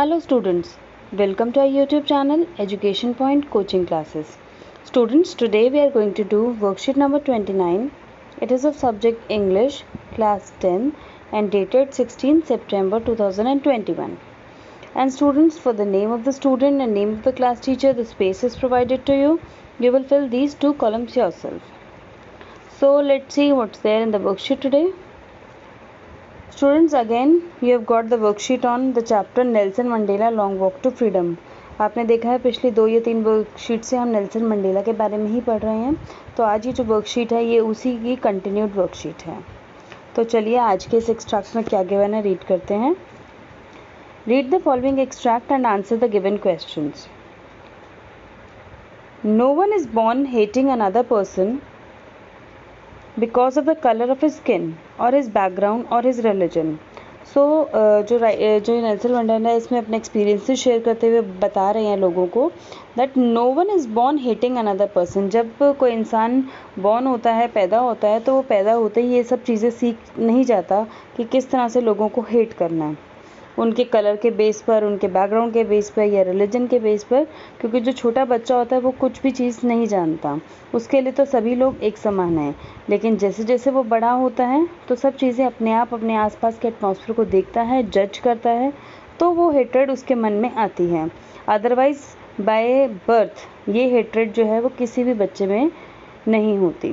Hello students, welcome to our YouTube channel Education Point Coaching Classes. Students, today we are going to do worksheet number 29. It is of subject English, class 10 and dated 16 September 2021. And students, for the name of the student and name of the class teacher, the space is provided to you. You will fill these two columns yourself. So let's see what's there in the worksheet today. Students, again you have got the worksheet on the chapter Nelson Mandela long walk to freedom. आपने देखा है पिछली 2 या 3 worksheet से हम Nelson Mandela के बारे में ही पढ़ रहे हैं. तो आज ये जो वर्कशीट है ये उसी की कंटिन्यूड वर्कशीट है. तो चलिए आज के इस एक्सट्रैक्ट में क्या गिवन है रीड करते हैं. Read the following extract and answer the given questions. No one is born hating another person because of the color of his skin or his background or his religion. So जो Nelson Mandela है इसमें अपने experiences share करते हुए बता रहे हैं लोगों को that no one is born hating another person. जब कोई इंसान बॉर्न होता है, पैदा होता है, तो वो पैदा होते ही ये सब चीज़ें सीख नहीं जाता कि किस तरह से लोगों को हेट करना है, उनके कलर के बेस पर, उनके बैकग्राउंड के बेस पर या रिलीजन के बेस पर. क्योंकि जो छोटा बच्चा होता है वो कुछ भी चीज़ नहीं जानता, उसके लिए तो सभी लोग एक समान हैं. लेकिन जैसे जैसे वो बड़ा होता है तो सब चीज़ें अपने आप अपने आसपास के एटमॉस्फेयर को देखता है, जज करता है, तो वो हेट्रेड उसके मन में आती है. अदरवाइज़ बाय बर्थ ये हेट्रेड जो है वो किसी भी बच्चे में नहीं होती.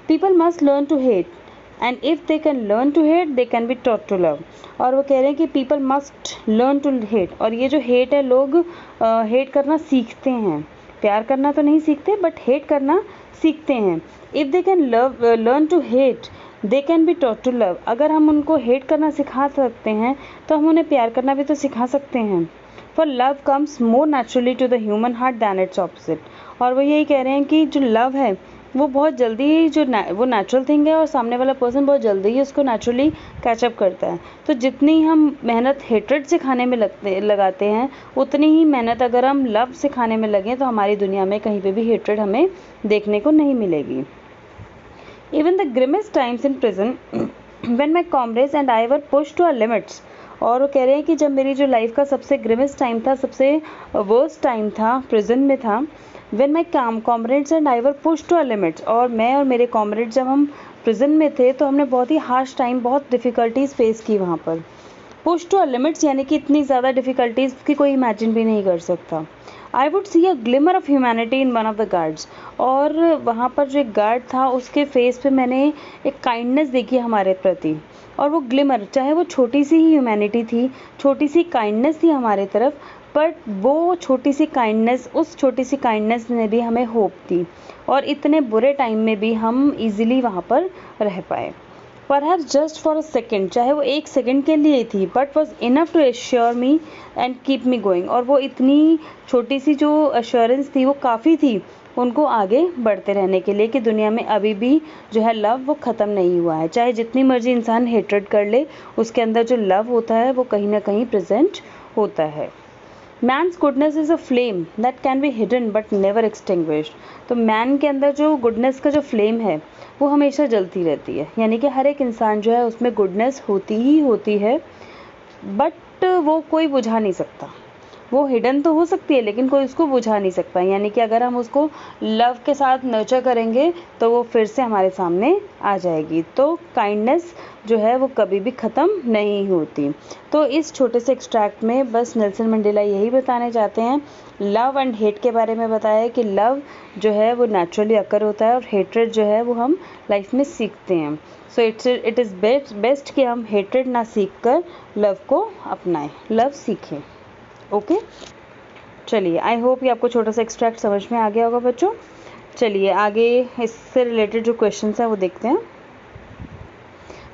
People must learn to hate and if they can learn to hate they can be taught to love. और वो कह रहे हैं कि people must learn to hate. और ये जो हेट है, लोग हेट करना सीखते हैं, प्यार करना तो नहीं सीखते बट हेट करना सीखते हैं. If they can learn to hate they can be taught to love. अगर हम उनको हेट करना सिखा सकते हैं तो हम उन्हें प्यार करना भी तो सिखा सकते हैं. For love comes more naturally to the human heart than its opposite. और वो यही कह रहे हैं कि जो लव है वो बहुत जल्दी वो नेचुरल थिंग है और सामने वाला पर्सन बहुत जल्दी ही उसको नेचुरली कैचअप करता है. तो जितनी हम मेहनत हेट्रेड सिखाने में लगाते हैं उतनी ही मेहनत अगर हम लव सिखाने में लगें तो हमारी दुनिया में कहीं पे भी हेट्रेड हमें देखने को नहीं मिलेगी. Even the grimmest times in prison when my comrades and I were push to our limits. और वो कह रहे हैं कि जब मेरी जो लाइफ का सबसे ग्रिमेस्ट टाइम था, सबसे वर्स्ट टाइम था, प्रिजन में था. When my comrades and I were pushed to our limits. और मैं और मेरे कॉमरेड्स जब हम प्रिजन में थे तो हमने बहुत ही हार्श टाइम, बहुत डिफ़िकल्टीज़ फेस की वहाँ पर. पुश टू आवर लिमिट्स यानी कि इतनी ज़्यादा डिफ़िकल्टीज़ की कोई इमेजिन भी नहीं कर सकता. I would see a glimmer of humanity in one of the guards. और वहाँ पर जो एक गार्ड था उसके फेस पे मैंने एक काइंडनेस देखी हमारे प्रति. और वो ग्लिमर, चाहे वो छोटी सी ही ह्यूमैनिटी थी, छोटी सी काइंडनेस थी हमारे तरफ, बट वो छोटी सी काइंडनेस, उस छोटी सी काइंडनेस ने भी हमें होप दी और इतने बुरे टाइम में भी हम इजीली वहाँ पर रह पाए. Perhaps just for a second, चाहे वो 1 सेकेंड के लिए थी, but was enough to assure me and keep me going. और वो इतनी छोटी सी जो अश्योरेंस थी वो काफ़ी थी उनको आगे बढ़ते रहने के लिए कि दुनिया में अभी भी जो है लव वो ख़त्म नहीं हुआ है. चाहे जितनी मर्जी इंसान हेट्रेड कर ले, उसके अंदर जो लव होता है वो कहीं ना कहीं प्रेजेंट होता है. Man's goodness is a flame that can be hidden but never extinguished. तो मैन के अंदर जो गुडनेस का जो फ्लेम है वो हमेशा जलती रहती है. यानी कि हर एक इंसान जो है उसमें गुडनेस होती ही होती है, बट वो कोई बुझा नहीं सकता. वो हिडन तो हो सकती है लेकिन कोई उसको बुझा नहीं सकता. यानी कि अगर हम उसको लव के साथ नर्चर करेंगे तो वो फिर से हमारे सामने आ जाएगी. तो काइंडनेस जो है वो कभी भी ख़त्म नहीं होती. तो इस छोटे से एक्सट्रैक्ट में बस नेल्सन मंडेला यही बताने चाहते हैं, लव एंड हेट के बारे में बताया कि लव जो है वो नेचुरली अकर होता है और हेट्रेड जो है वो हम लाइफ में सीखते हैं. सो इट इज़ बेस्ट कि हम हेट्रेड ना सीख कर लव को अपनाएं, लव सीखें. ओके चलिए, आई होप ये आपको छोटा सा एक्सट्रैक्ट समझ में आ गया होगा बच्चों. चलिए आगे इससे रिलेटेड जो क्वेश्चंस हैं वो देखते हैं.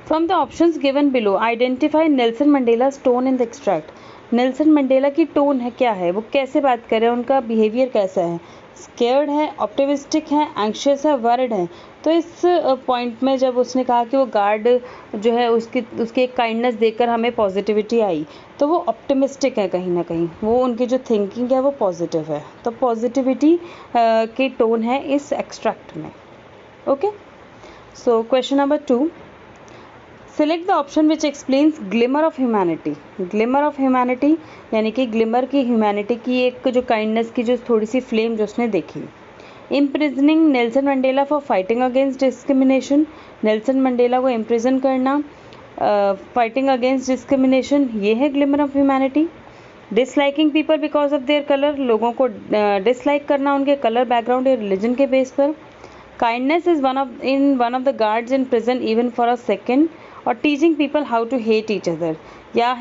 From the options given below identify Nelson Mandela's tone in the extract. Nelson Mandela की टोन है क्या है, वो कैसे बात कर रहे हैं, उनका बिहेवियर कैसा है, स्केयर्ड है, ऑप्टिमिस्टिक है, एंग्शियस है, वरिड है. तो इस पॉइंट में जब उसने कहा कि वो गार्ड जो है उसकी एक काइंडनेस देखकर हमें पॉजिटिविटी आई, तो वो ऑप्टिमिस्टिक है, कहीं ना कहीं वो उनकी जो थिंकिंग है वो पॉजिटिव है. तो पॉजिटिविटी की टोन है इस एक्सट्रैक्ट में. Okay, so question number 2. Select the option which explains glimmer of humanity. Glimmer of humanity यानी कि ग्लिमर की ह्यूमैनिटी की एक जो काइंडनेस की जो थोड़ी सी फ्लेम जो उसने देखी। Imprisoning Nelson Mandela for fighting against discrimination. Nelson Mandela को इम्प्रिजन करना फाइटिंग अगेंस्ट डिस्क्रिमिनेशन, ये है glimmer of humanity. Disliking people because of their colour, लोगों को डिसलाइक करना उनके कलर, बैकग्राउंड या रिलीजन के बेस पर। Kindness is one of the guards in prison even for a second. और teaching people how to hate each other, या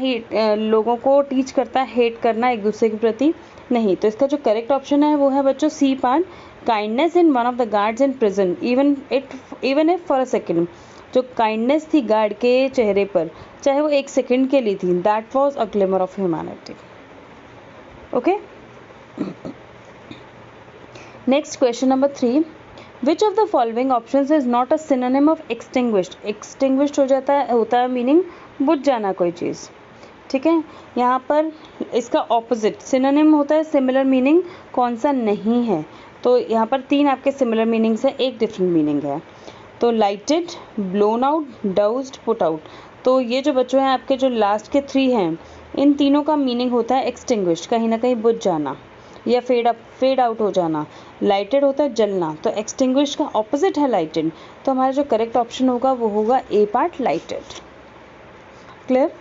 लोगों को टीच करता है हेट करना एक दूसरे के प्रति नहीं। तो इसका जो करेक्ट ऑप्शन है वो है बच्चों C part, kindness in one of the guards in prison even if for a second. जो काइंडनेस थी गार्ड के चेहरे पर, चाहे वो एक सेकेंड के लिए थी, that was a glimmer of humanity. Okay, next question number 3, which of the following options is not a synonym of extinguished. Extinguished होता है मीनिंग बुझ जाना कोई चीज़, ठीक है। यहाँ पर इसका ऑपोजिट सिनोनिम होता है सिमिलर मीनिंग, कौन सा नहीं है। तो यहाँ पर 3 आपके सिमिलर मीनिंग्स है, एक डिफरेंट मीनिंग है। तो lighted, blown out, doused, put out. तो ये जो बच्चों हैं आपके जो लास्ट के 3 हैं, इन तीनों का मीनिंग होता है एक्सटिंग्विश्ड, कहीं ना कहीं बुझ जाना या फेड आउट हो जाना। लाइटेड होता है जलना, तो एक्सटिंग्विश्ड का ऑपोजिट है लाइटेड। तो हमारा जो करेक्ट ऑप्शन होगा वो होगा ए पार्ट, लाइटेड। क्लियर।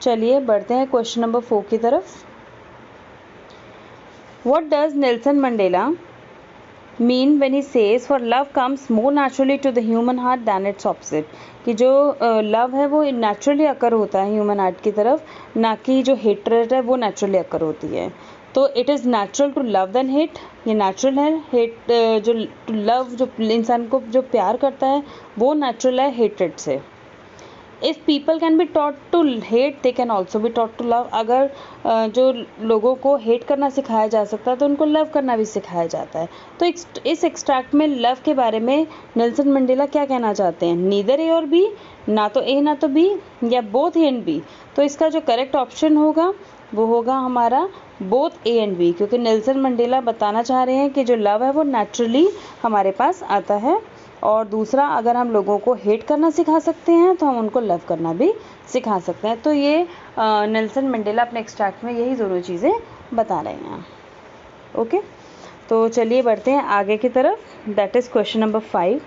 चलिए बढ़ते हैं क्वेश्चन नंबर 4 की तरफ। What does Nelson Mandela mean when he says for love comes more naturally to the human heart than its opposite, कि जो लव है वो नेचुरली अकर होता है ह्यूमन हार्ट की तरफ, ना कि जो हेट्रेड है वो नेचुरली अकर होती है। तो it is natural to love then hate, ये नेचुरल है। हेट जो लव जो इंसान को जो प्यार करता है वो नेचुरल है हेट्रेड से। If people can be taught to hate they can also be taught to love. अगर जो लोगों को हेट करना सिखाया जा सकता है तो उनको लव करना भी सिखाया जाता है। तो इस एक्सट्रैक्ट में लव के बारे में नेल्सन मंडेला क्या कहना चाहते हैं, नीदर ए और बी, ना तो ए ना तो बी, या बोथ ए एंड बी। तो इसका जो करेक्ट ऑप्शन होगा वो होगा हमारा बोथ ए एंड बी, क्योंकि नेल्सन मंडेला बताना चाह रहे हैं कि जो लव है वो नेचुरली हमारे पास आता है। और दूसरा, अगर हम लोगों को हेट करना सिखा सकते हैं तो हम उनको लव करना भी सिखा सकते हैं। तो ये नेल्सन मंडेला अपने एक्सट्रैक्ट में यही दोनों चीज़ें बता रहे हैं। ओके, तो चलिए बढ़ते हैं आगे की तरफ, that is question number 5।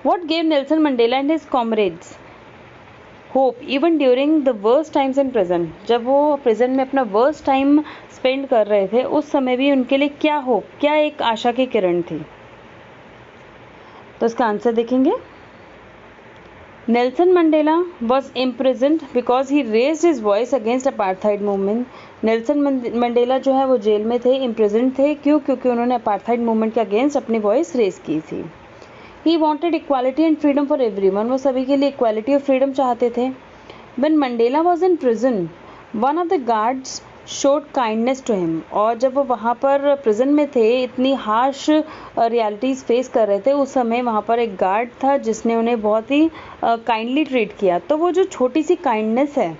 What gave Nelson Mandela and his comrades hope even during the worst times in prison. जब वो प्रिजन में अपना वर्स्ट टाइम स्पेंड कर रहे थे उस समय भी उनके लिए क्या होप, क्या एक आशा की किरण थी। तो इसका आंसर देखेंगे, Nelson Mandela was imprisoned because he raised his voice against apartheid movement. Nelson Mandela जो है वो जेल में थे, इम्प्रिजन्ड थे, क्यों? क्योंकि उन्होंने अपार्थाइड मूवमेंट के अगेंस्ट अपनी वॉइस रेज की थी। He wanted equality and freedom for everyone, वो सभी के लिए इक्वालिटी और फ्रीडम चाहते थे। When Mandela was in prison one of the guards showed kindness to him, और जब वो वहाँ पर प्रिजन में थे, इतनी हार्श रियलिटीज़ फेस कर रहे थे, उस समय वहाँ पर एक गार्ड था जिसने उन्हें बहुत ही काइंडली ट्रीट किया। तो वो जो छोटी सी काइंडनेस है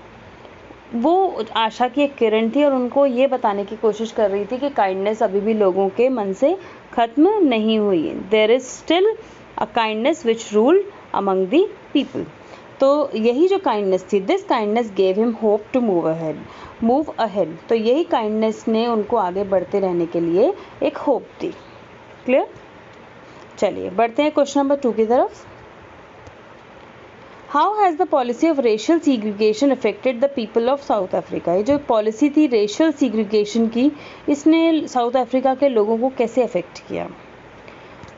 वो आशा की एक किरण थी और उनको ये बताने की कोशिश कर रही थी कि काइंडनेस अभी भी लोगों के मन से ख़त्म नहीं हुई है। There is still a kindness which ruled among the people. तो यही जो काइंडनेस थी, this kindness gave him hope to move ahead. तो यही काइंडनेस ने उनको आगे बढ़ते रहने के लिए एक होप दी। क्लियर। चलिए बढ़ते हैं क्वेश्चन नंबर 2 की तरफ। How has the policy of racial segregation affected the people of South Africa. ये जो पॉलिसी थी रेशियल सीग्रीगेशन की, इसने साउथ अफ्रीका के लोगों को कैसे अफेक्ट किया।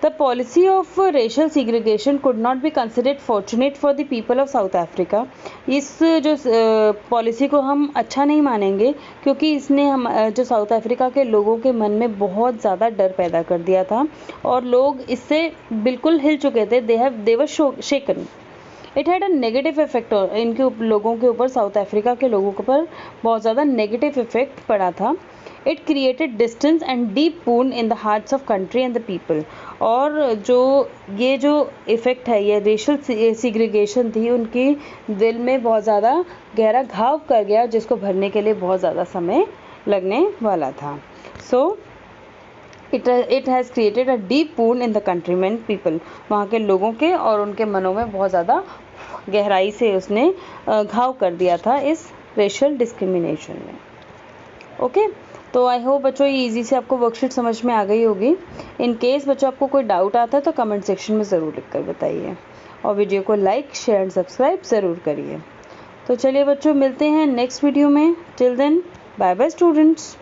The policy of racial segregation could not be considered fortunate for the people of South Africa. इस जो पॉलिसी को हम अच्छा नहीं मानेंगे क्योंकि इसने हम जो साउथ अफ्रीका के लोगों के मन में बहुत ज़्यादा डर पैदा कर दिया था और लोग इससे बिल्कुल हिल चुके थे। they were shaken. It had a negative effect, इनके लोगों के ऊपर, साउथ अफ्रीका के लोगों के ऊपर बहुत ज़्यादा नेगेटिव इफेक्ट पड़ा था। It created distance and deep wound in the hearts of country and the people. और ये जो इफ़ेक्ट है, ये रेशियल सीग्रीगेशन थी, उनकी दिल में बहुत ज़्यादा गहरा घाव कर गया जिसको भरने के लिए बहुत ज़्यादा समय लगने वाला था। So it has created a deep wound in the countryman people, वहाँ के लोगों के और उनके मनों में बहुत ज़्यादा गहराई से उसने घाव कर दिया था इस रेशियल डिस्क्रिमिनेशन में। ओके, तो आई होप बच्चों ये ईजी से आपको वर्कशीट समझ में आ गई होगी। इन केस बच्चों आपको कोई डाउट आता है तो कमेंट सेक्शन में ज़रूर लिख कर बताइए, और वीडियो को लाइक शेयर एंड सब्सक्राइब ज़रूर करिए। तो चलिए बच्चों, मिलते हैं नेक्स्ट वीडियो में। Till then, bye bye students.